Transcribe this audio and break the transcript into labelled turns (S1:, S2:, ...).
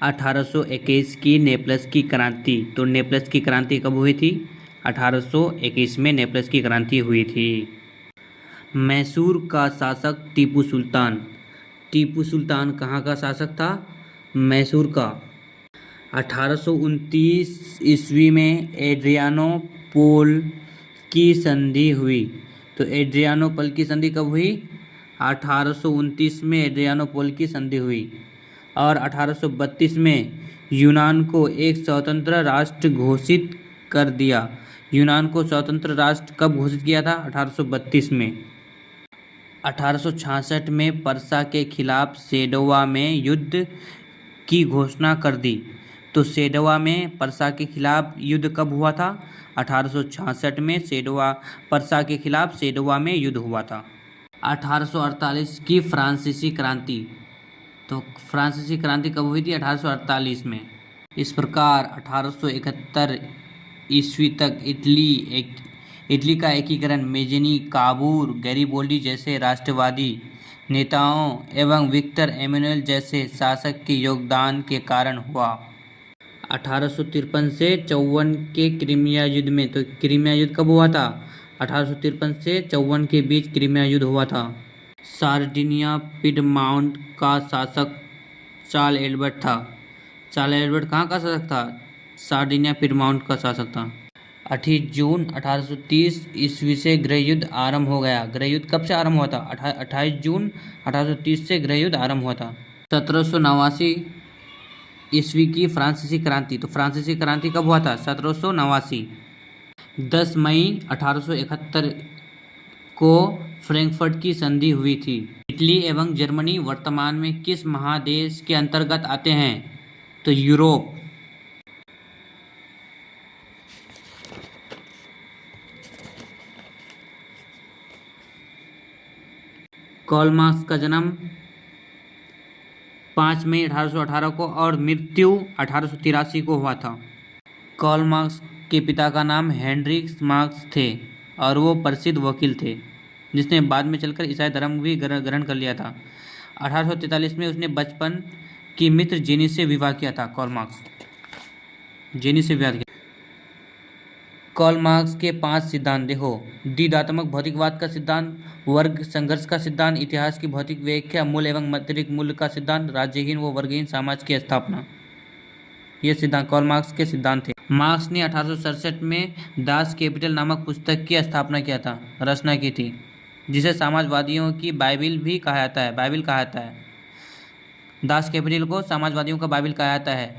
S1: 1821 की नेपल्स की क्रांति। तो नेपल्स की क्रांति कब हुई थी? 1821 में नेपल्स की क्रांति हुई थी। मैसूर का शासक टीपू सुल्तान। टीपू सुल्तान कहाँ का शासक था? मैसूर का। 1829 ईस्वी में एड्रियानोपोल की संधि हुई। तो एड्रियानोपोल की संधि कब हुई? 1829 में एड्रियानोपोल की संधि हुई। और 1832 में यूनान को एक स्वतंत्र राष्ट्र घोषित कर दिया। यूनान को स्वतंत्र राष्ट्र कब घोषित किया था? 1832 में। 1866 में पर्सा के खिलाफ सेडोवा में युद्ध की घोषणा कर दी। तो सेडोवा में पर्सा के खिलाफ युद्ध कब हुआ था? 1866 में पर्सा के खिलाफ सेडोवा में युद्ध हुआ था। 1848 की फ्रांसीसी क्रांति। तो फ्रांसीसी क्रांति कब हुई थी? 1848 में। इस प्रकार 1871 ईस्वी तक इटली का एकीकरण मेज़नी, काबूर, गैरिबोल्डी जैसे राष्ट्रवादी नेताओं एवं विक्टर एमेनुएल जैसे शासक के योगदान के कारण हुआ। 1853 से 54 के क्रीमिया युद्ध में। तो क्रीमिया युद्ध कब हुआ था? 1853 से 54 के बीच क्रीमिया युद्ध हुआ था। सार्डिनिया पिडमाउंट का शासक चार्ल्स एडवर्ड था। चार्ल्स एडवर्ड कहाँ का शासक था? सार्डिनिया पिडमाउंट का शासक था। 28 जून 1830 ईस्वी से गृह युद्ध आरंभ हो गया। गृह युद्ध कब से आरंभ हुआ था? 28 जून 1830 से गृह युद्ध आरंभ हुआ था। 1789 ईस्वी की फ्रांसीसी क्रांति। तो फ्रांसीसी क्रांति कब हुआ था? 1789। 10 मई 1871 को फ्रैंकफर्ट की संधि हुई थी। इटली एवं जर्मनी वर्तमान में किस महादेश के अंतर्गत आते हैं? तो यूरोप। कार्ल मार्क्स का जन्म 5 मई 1818 को और मृत्यु 1883 को हुआ था। कार्ल मार्क्स के पिता का नाम हेनरिक मार्क्स थे और वो प्रसिद्ध वकील थे, जिसने बाद में चलकर ईसाई धर्म भी ग्रहण कर लिया था। 1843 में उसने बचपन की मित्र जेनी से विवाह किया था। कार्ल मार्क्स जेनी से विवाह किया। कार्ल मार्क्स के 5 सिद्धांत देखो। द्विधात्मक भौतिकवाद का सिद्धांत, वर्ग संघर्ष का सिद्धांत, इतिहास की भौतिक व्याख्या, मूल एवं अतिरिक्त मूल्य का सिद्धांत, राज्यहीन व वर्गहीन समाज की स्थापना। ये सिद्धांत कार्ल मार्क्स के सिद्धांत थे। मार्क्स ने 1867 में दास कैपिटल नामक पुस्तक की स्थापना किया था, रचना की थी, जिसे समाजवादियों की बाइबिल भी कहा जाता है। दास कैपिटल को समाजवादियों का बाइबिल कहा जाता है।